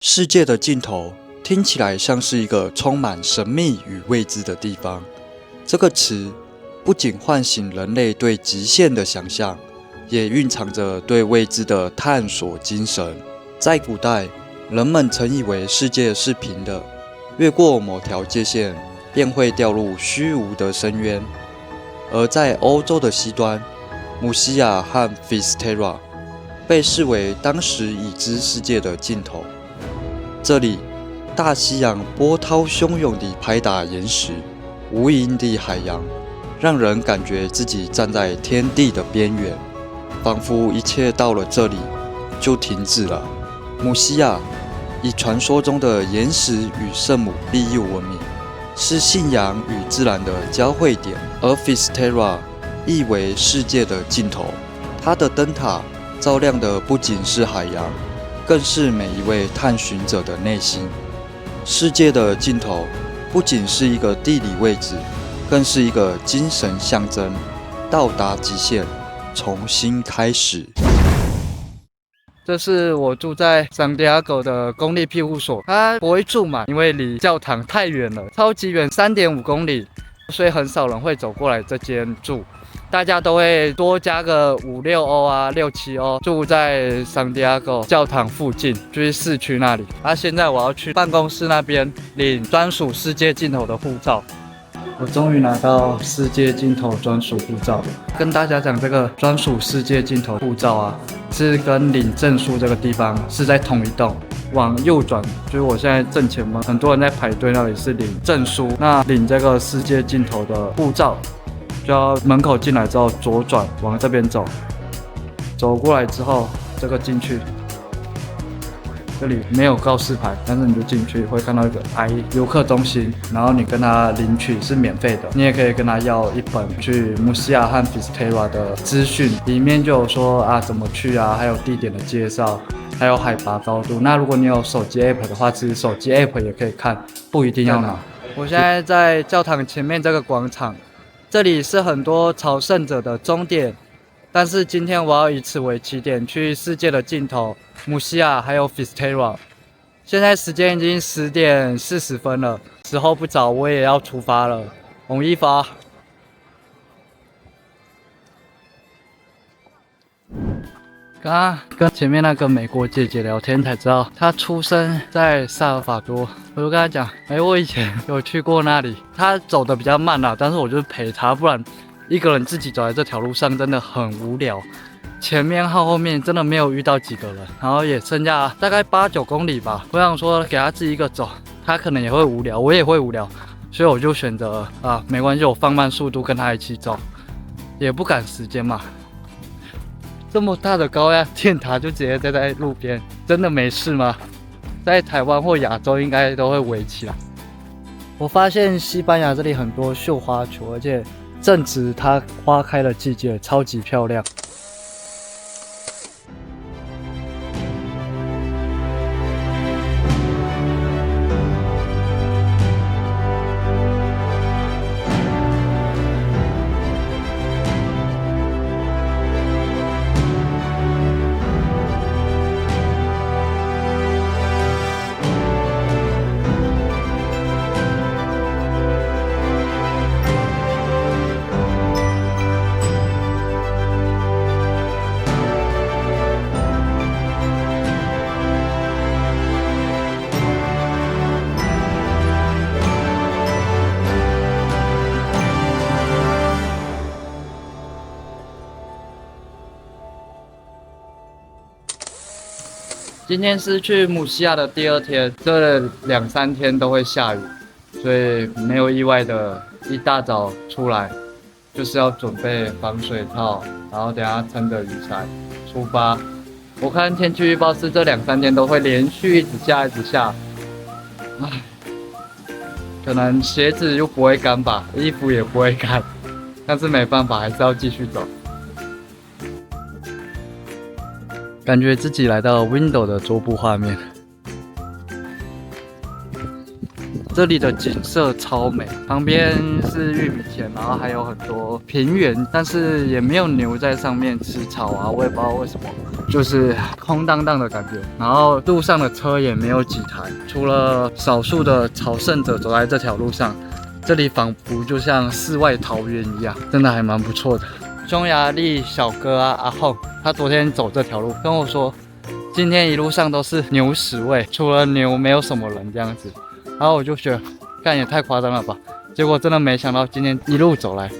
世界的尽头听起来像是一个充满神秘与未知的地方。这个词不仅唤醒人类对极限的想象，也蕴藏着对未知的探索精神。在古代，人们曾以为世界是平的，越过某条界限便会掉入虚无的深渊。而在欧洲的西端，姆西亚和 Fisterra 被视为当时已知世界的尽头。这里，大西洋波涛汹涌地拍打岩石，无垠的海洋让人感觉自己站在天地的边缘，仿佛一切到了这里就停止了。姆西亚以传说中的岩石与圣母庇佑闻名，是信仰与自然的交汇点；而 Fisterra 意为世界的尽头，它的灯塔照亮的不仅是海洋，更是每一位探寻者的内心。世界的尽头不仅是一个地理位置，更是一个精神象征。到达极限，重新开始。这是我住在圣地亚哥的公立庇护所，它不会住满，因为离教堂太远了，超级远，3.5公里，所以很少人会走过来这间住。大家都会多加个5-6欧啊，6-7欧，住在圣地亚哥教堂附近，就是市区那里。现在我要去办公室那边领专属世界尽头的护照。我终于拿到世界尽头专属护照了。跟大家讲，这个专属世界尽头护照啊，是跟领证书这个地方是在同一栋。往右转，就是我现在正前方，很多人在排队，那里是领证书。那领这个世界尽头的护照，就要门口进来之后左转往这边走，走过来之后这个进去，这里没有告示牌，但是你就进去会看到一个游客中心，然后你跟他领取是免费的，你也可以跟他要一本去姆西亚和 Fisterra 的资讯，里面就有说怎么去还有地点的介绍，还有海拔高度。那如果你有手机 app 的话，其实手机 app 也可以看，不一定要拿。我现在在教堂前面这个广场，这里是很多朝圣者的终点，但是今天我要以此为起点，去世界的尽头姆西亚还有 Fisterra。现在时间已经10点40分了，时候不早，我也要出发了。红衣发。刚刚跟前面那个美国姐姐聊天才知道，她出生在萨尔法多。我就跟她讲，我以前有去过那里。她走的比较慢啦，但是我就陪她，不然一个人自己走在这条路上真的很无聊。前面和后面真的没有遇到几个人，然后也剩下大概8-9公里吧。我想说给她自己一个走，她可能也会无聊，我也会无聊，所以我就选择没关系，我放慢速度跟她一起走，也不赶时间嘛。这么大的高压电塔就直接站在路边，真的没事吗？在台湾或亚洲应该都会围起来。我发现西班牙这里很多绣花球，而且正值它花开的季节，超级漂亮。今天是去姆西亚的第2天，这2-3天都会下雨，所以没有意外的，一大早出来就是要准备防水套，然后等下撑着雨伞出发。我看天气预报是这2-3天都会连续一直下，可能鞋子又不会干吧，衣服也不会干，但是没办法，还是要继续走。感觉自己来到 Windows 的桌布画面。这里的景色超美，旁边是玉米田，然后还有很多平原，但是也没有牛在上面吃草我也不知道为什么。就是空荡荡的感觉，然后路上的车也没有几台，除了少数的朝圣者走在这条路上，这里仿佛就像世外桃源一样，真的还蛮不错的。匈牙利小哥阿訇，他昨天走这条路跟我说，今天一路上都是牛屎味，除了牛没有什么人这样子。然后我就觉得，干也太夸张了吧！结果真的没想到，今天一路走来，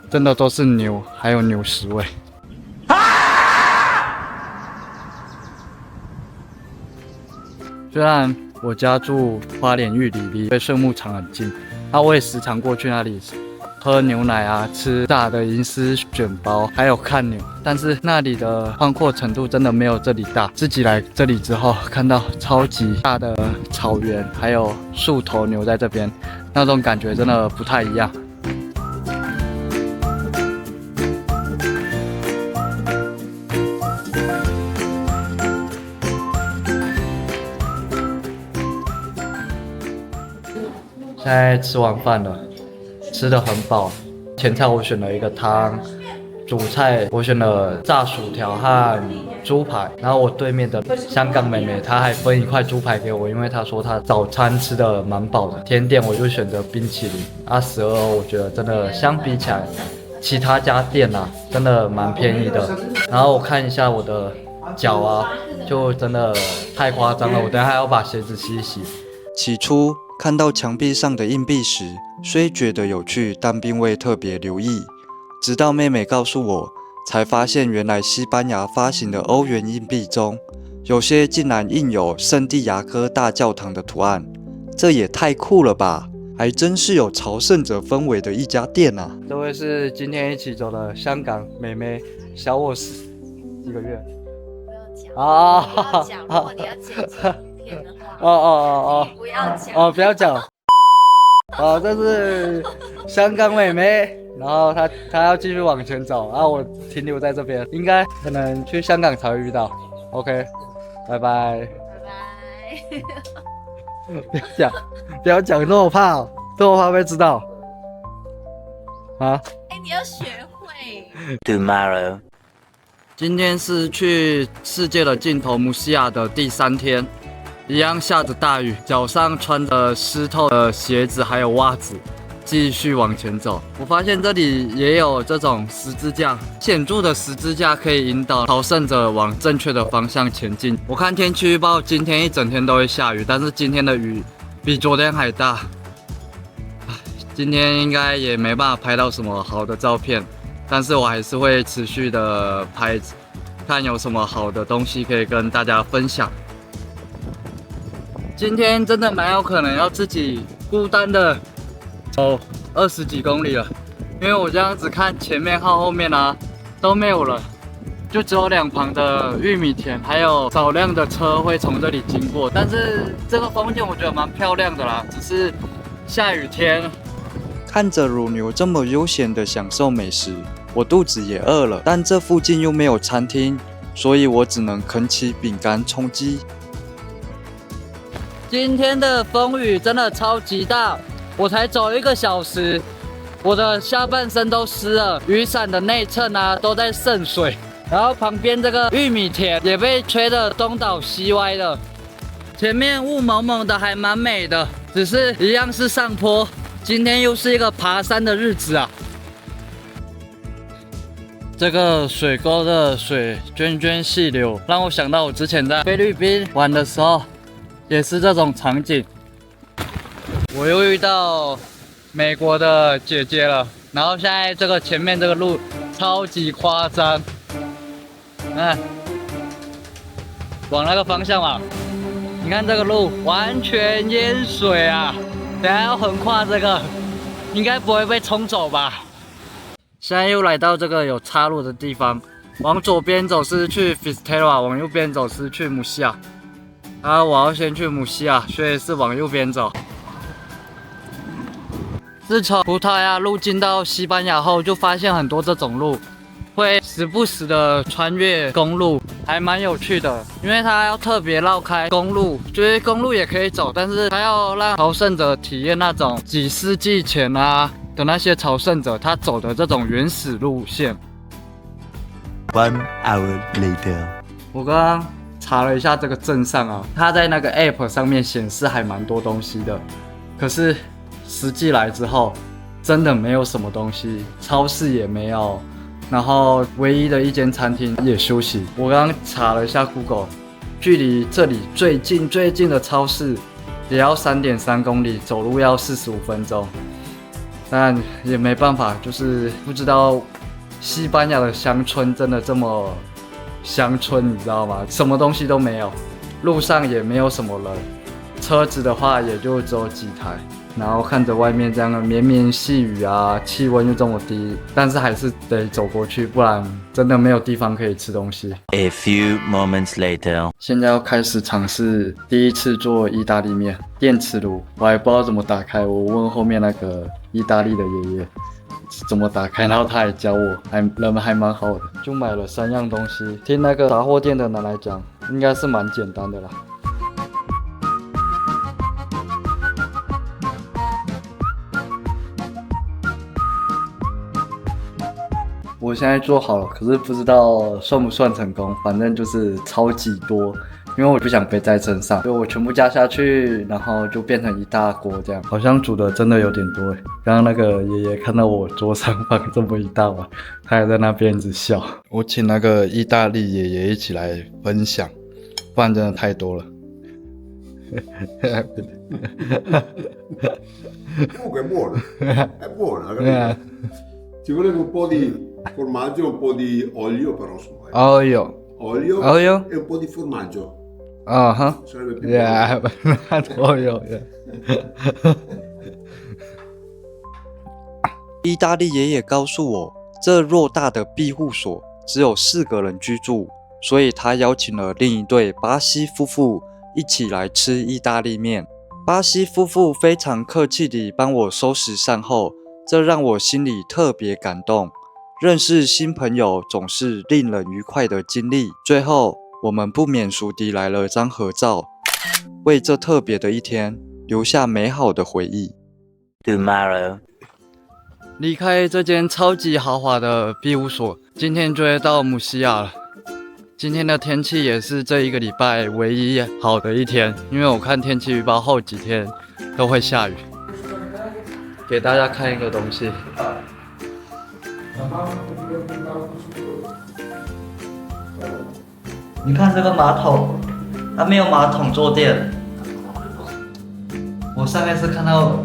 真的都是牛，还有牛屎味。虽然我家住花莲玉里，离水牧场很近，我也时常过去那里喝牛奶啊，吃大的银丝卷包，还有看牛。但是那里的宽阔程度真的没有这里大。自己来这里之后，看到超级大的草原，还有树头牛在这边，那种感觉真的不太一样。现在吃完饭了，吃得很饱。前菜我选了一个汤，主菜我选了炸薯条和猪排。然后我对面的香港妹妹她还分一块猪排给我，因为她说她早餐吃得蛮饱的。甜点我就选择冰淇淋，12欧我觉得真的相比起来，其他家店真的蛮便宜的。然后我看一下我的脚就真的太夸张了，我等一下还要把鞋子洗一洗。起初看到墙壁上的硬币时，虽觉得有趣，但并未特别留意。直到妹妹告诉我，才发现原来西班牙发行的欧元硬币中，有些竟然印有圣地亚哥大教堂的图案，这也太酷了吧！还真是有朝圣者氛围的一家店啊！这位是今天一起走的香港妹妹，小我几个月。不要讲，如果你要剪辑影片的话，不要讲，不要讲。这是香港妹妹，然后她要继续往前走，然后我停留在这边，可能去香港才会遇到。OK， 拜拜。拜拜。不要讲，这么怕，这么怕被知道。你要学会。Tomorrow。今天是去世界的尽头姆西亚的第3天。一样下着大雨，脚上穿着湿透的鞋子还有袜子，继续往前走。我发现这里也有这种十字架，显著的十字架可以引导朝圣者往正确的方向前进。我看天气预报，今天一整天都会下雨，但是今天的雨比昨天还大。今天应该也没办法拍到什么好的照片，但是我还是会持续的拍，看有什么好的东西可以跟大家分享。今天真的蛮有可能要自己孤单的走20几公里了，因为我这样子看前面和后面都没有人，就只有两旁的玉米田，还有少量的车会从这里经过。但是这个风景我觉得蛮漂亮的啦，只是下雨天。看着乳牛这么悠闲的享受美食，我肚子也饿了，但这附近又没有餐厅，所以我只能啃起饼干充饥。今天的风雨真的超级大，我才走1个小时，我的下半身都湿了，雨伞的内衬都在渗水，然后旁边这个玉米田也被吹得东倒西歪的，前面雾蒙蒙的还蛮美的，只是一样是上坡，今天又是一个爬山的日子啊。这个水沟的水涓涓细流，让我想到我之前在菲律宾玩的时候。也是这种场景，我又遇到美国的姐姐了。然后现在这个前面这个路超级夸张，往那个方向嘛，你看这个路完全淹水啊！等下要横跨这个，应该不会被冲走吧？现在又来到这个有岔路的地方，往左边走是去 Fistera， 往右边走是去姆西亚。我要先去姆西亚，所以是往右边走。自从葡萄牙入境到西班牙后，就发现很多这种路，会时不时的穿越公路，还蛮有趣的。因为它要特别绕开公路，就是公路也可以走，但是它要让朝圣者体验那种几世纪前的那些朝圣者他走的这种原始路线。1 hour later。我刚刚查了一下这个镇上啊，它在那个 App 上面显示还蛮多东西的，可是实际来之后，真的没有什么东西，超市也没有，然后唯一的一间餐厅也休息。我刚刚查了一下 Google， 距离这里最近的超市也要3.3公里，走路要45分钟。但也没办法，就是不知道西班牙的乡村真的这么乡村，你知道吗？什么东西都没有，路上也没有什么人，车子的话也就只有几台。然后看着外面这样的绵绵细雨啊，气温又这么低，但是还是得走过去，不然真的没有地方可以吃东西。A few moments later， 现在要开始尝试第一次做意大利面，电磁炉我还不知道怎么打开，我问后面那个意大利的爷爷怎么打开，然后他也教我，人还蛮好的，就买了3样东西。听那个杂货店的人来讲，应该是蛮简单的啦。我现在做好了，可是不知道算不算成功，反正就是超级多，因为我不想背在身上，所以我全部加下去，然后就变成一大锅这样。好像煮的真的有点多。刚刚那个爷爷看到我桌上放这么一大碗，他还在那边一直笑。我请那个意大利爷爷一起来分享，不然真的太多了。Comunque è buono, è buono, capito? Ci voleva un po' di formaggio, un po' di olio, però insomma. Olio e un po' di formaggio. Sarebbe più olio. 意大利爷爷告诉我，这偌大的庇护所只有4个人居住，所以他邀请了另一对巴西夫妇一起来吃意大利面。巴西夫妇非常客气地帮我收拾善后，这让我心里特别感动。认识新朋友总是令人愉快的经历。最后，我们不免俗地来了张合照，为这特别的一天留下美好的回忆。Tomorrow， 离开这间超级豪华的庇护所，今天就会到姆西亚了。今天的天气也是这一个礼拜唯一好的一天，因为我看天气预报后几天都会下雨。给大家看一个东西，你看这个马桶，它没有马桶坐垫。我上一次看到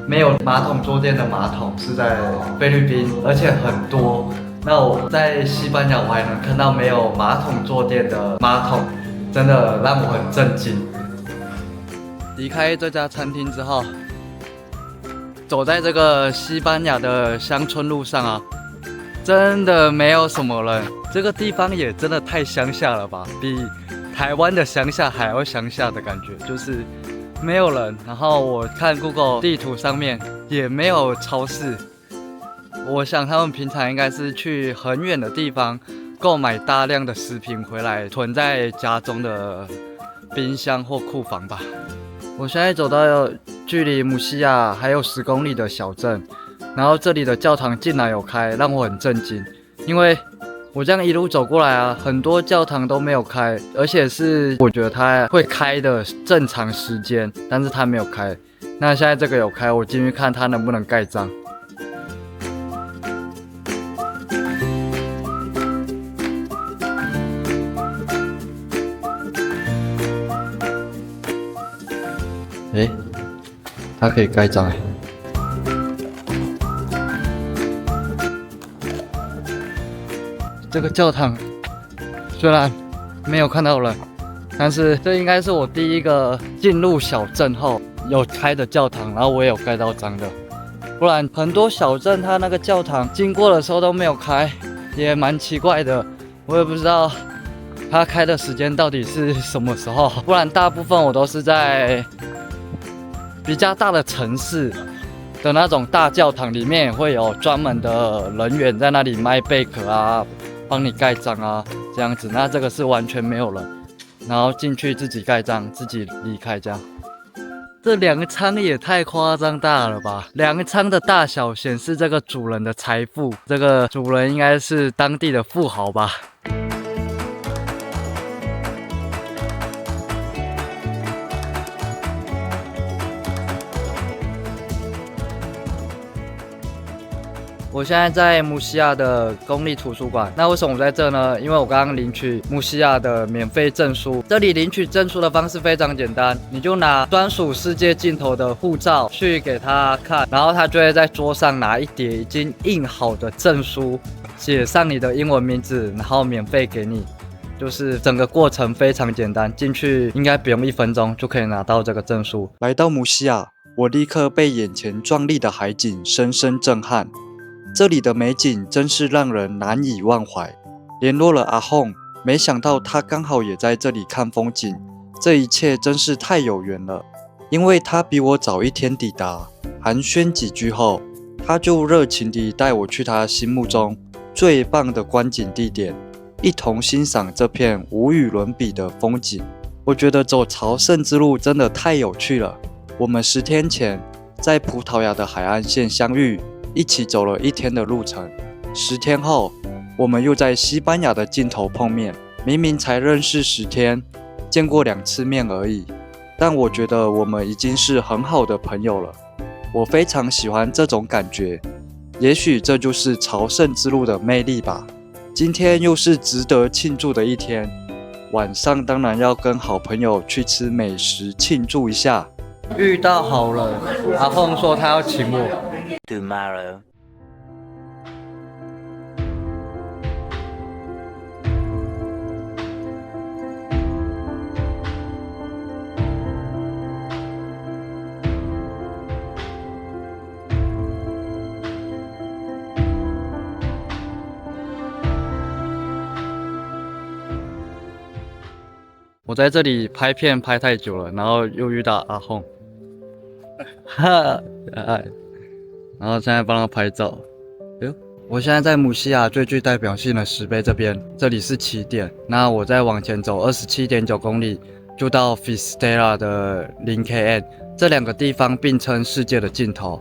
没有马桶坐垫的马桶是在菲律宾，而且很多。那我在西班牙我还能看到没有马桶坐垫的马桶，真的让我很震惊。离开这家餐厅之后，走在这个西班牙的乡村路上啊，真的没有什么人。这个地方也真的太乡下了吧，比台湾的乡下还要乡下的感觉，就是没有人。然后我看 Google 地图上面也没有超市。我想他们平常应该是去很远的地方购买大量的食品回来囤在家中的冰箱或库房吧。我现在走到距离姆西亚还有10公里的小镇，然后这里的教堂竟然有开，让我很震惊。因为我这样一路走过来啊，很多教堂都没有开，而且是我觉得它会开的正常时间，但是它没有开。那现在这个有开，我进去看它能不能盖章。它可以盖章。这个教堂虽然没有看到人，但是这应该是我第一个进入小镇后有开的教堂，然后我也有盖到章的。不然很多小镇它那个教堂经过的时候都没有开，也蛮奇怪的。我也不知道它开的时间到底是什么时候，不然大部分我都是在比较大的城市的那种大教堂里面，也会有专门的人员在那里卖贝壳啊，帮你盖章啊，这样子。那这个是完全没有人，然后进去自己盖章，自己离开这样。这2个仓也太夸张大了吧！2个仓的大小显示这个主人的财富，这个主人应该是当地的富豪吧。我现在在姆西亚的公立图书馆。那为什么我在这呢？因为我刚刚领取姆西亚的免费证书。这里领取证书的方式非常简单，你就拿专属世界尽头的护照去给他看，然后他就会在桌上拿一叠已经印好的证书，写上你的英文名字，然后免费给你。就是整个过程非常简单，进去应该不用1分钟就可以拿到这个证书。来到姆西亚，我立刻被眼前壮丽的海景深深震撼。这里的美景真是让人难以忘怀。联络了阿訇，没想到他刚好也在这里看风景，这一切真是太有缘了。因为他比我早1天抵达，寒暄几句后，他就热情地带我去他心目中最棒的观景地点，一同欣赏这片无与伦比的风景。我觉得走朝圣之路真的太有趣了。我们10天前在葡萄牙的海岸线相遇，一起走了1天的路程。10天后，我们又在西班牙的尽头碰面。明明才认识10天，见过2次面而已，但我觉得我们已经是很好的朋友了。我非常喜欢这种感觉，也许这就是朝圣之路的魅力吧。今天又是值得庆祝的一天，晚上当然要跟好朋友去吃美食庆祝一下。遇到好人，阿訇说他要请我。Tomorrow. 我在这里拍片拍太久了，然后又遇到阿訇，然后现在帮他拍照。我现在在姆西亚最具代表性的石碑这边，这里是起点。那我再往前走27.9公里，就到 Finisterra 的0km， 这2个地方并称世界的尽头。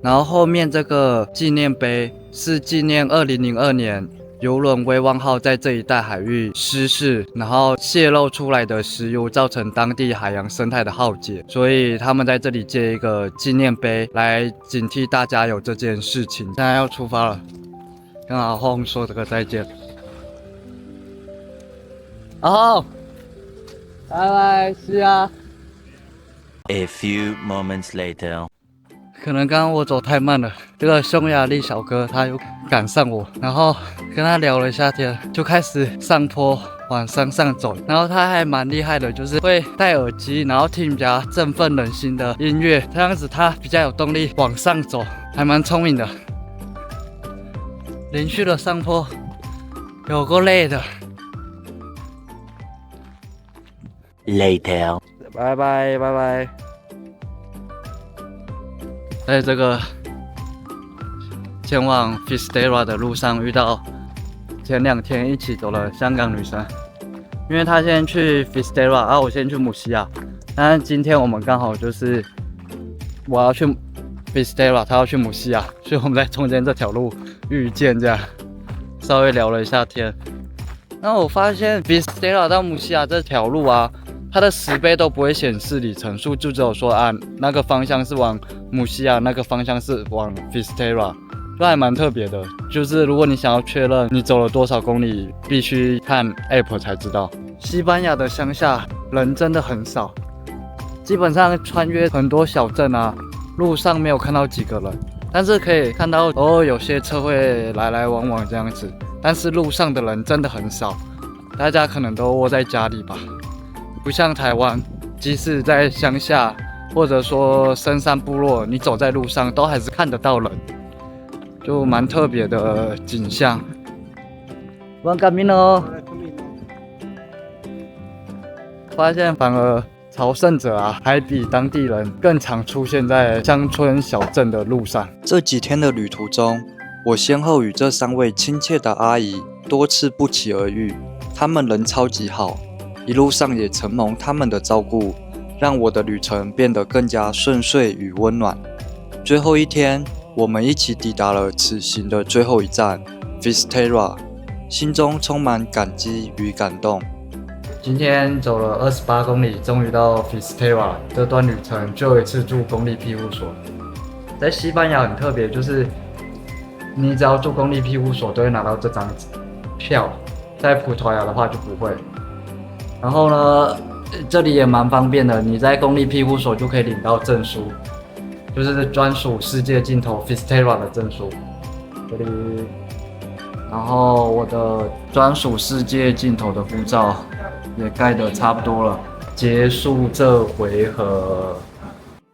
然后后面这个纪念碑是纪念2002年。邮轮威望号在这一带海域失事，然后泄露出来的石油造成当地海洋生态的浩劫，所以他们在这里建一个纪念碑来警惕大家有这件事情。现在要出发了，跟阿訇说这个再见。阿訇，拜拜，是啊。A few moments later. 可能刚刚我走太慢了，这个匈牙利小哥他又赶上我，然后跟他聊了一下天，就开始上坡往山上走。然后他还蛮厉害的，就是会戴耳机，然后听比较振奋人心的音乐，这样子他比较有动力往上走，还蛮聪明的。连续的上坡，有够累的。Later. 拜拜拜拜。在这个前往 Finisterra 的路上，遇到前2天一起走的香港女生，因为她先去 Finisterra，我先去姆西亚，但是今天我们刚好就是我要去 Finisterra，她要去姆西亚，所以我们在中间这条路遇见，这样稍微聊了一下天。然后我发现 Finisterra 到姆西亚这条路啊，它的石碑都不会显示里程数，就只有说啊那个方向是往姆西亚，那个方向是往 Finisterra， 就还蛮特别的。就是如果你想要确认你走了多少公里，必须看 App 才知道。西班牙的乡下人真的很少，基本上穿越很多小镇啊，路上没有看到几个人，但是可以看到偶尔有些车会来来往往这样子，但是路上的人真的很少，大家可能都窝在家里吧。不像台湾，即使在乡下或者说深山部落，你走在路上都还是看得到人，就蛮特别的景象。Buen camino。发现反而朝圣者啊，还比当地人更常出现在乡村小镇的路上。这几天的旅途中，我先后与这3位亲切的阿姨多次不期而遇，她们人超级好。一路上也承蒙他们的照顾，让我的旅程变得更加顺遂与温暖。最后1天，我们一起抵达了此行的最后一站 Finisterra， 心中充满感激与感动。今天走了28公里，终于到 Finisterra。这段旅程最后一次住公立庇护所。在西班牙很特别，就是你只要住公立庇护所都会拿到这张票，在葡萄牙的话就不会。然后呢，这里也蛮方便的，你在公立庇护所就可以领到证书，就是专属世界尽头 Fisterra 的证书。这里，然后我的专属世界尽头的护照也盖得差不多了，结束这回合。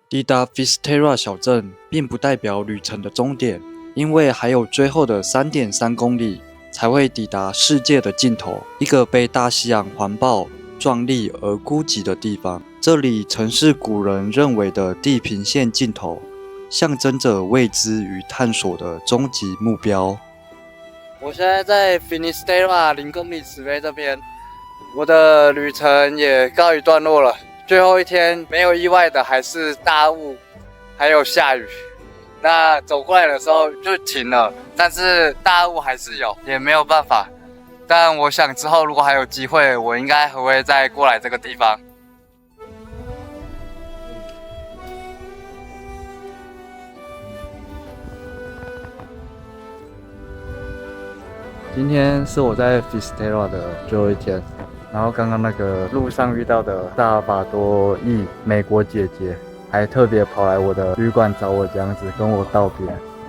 抵达 Fisterra 小镇并不代表旅程的终点，因为还有最后的3.3公里才会抵达世界的尽头，一个被大西洋环抱、壮丽而孤寂的地方。这里曾是古人认为的地平线尽头，象征着未知与探索的终极目标。我现在在 Finisterra 0公里池碑这边，我的旅程也告一段落了。最后一天没有意外的还是大雾，还有下雨。那走过来的时候就停了，但是大雾还是有，也没有办法。但我想之后如果还有机会，我应该还会再过来这个地方。今天是我在 Fisterra 的最后一天，然后刚刚那个路上遇到的萨尔瓦多裔美国姐姐，还特别跑来我的旅馆找我，这样子跟我道别，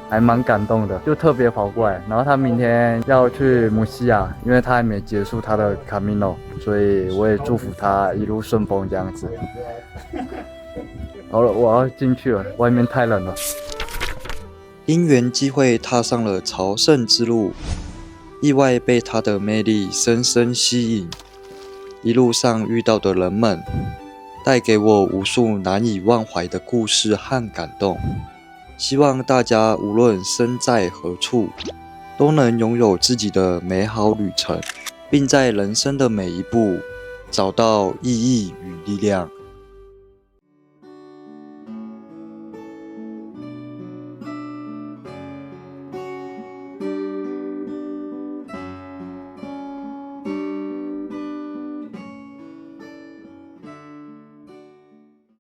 还蛮感动的，就特别跑过来。然后她明天要去母西亚，因为她还没结束她的 Camino， 所以我也祝福她一路顺风这样子。好了，我要进去了，外面太冷了。因缘际会踏上了朝圣之路，意外被它的魅力深深吸引。一路上遇到的人们，带给我无数难以忘怀的故事和感动。希望大家无论身在何处，都能拥有自己的美好旅程，并在人生的每一步找到意义与力量。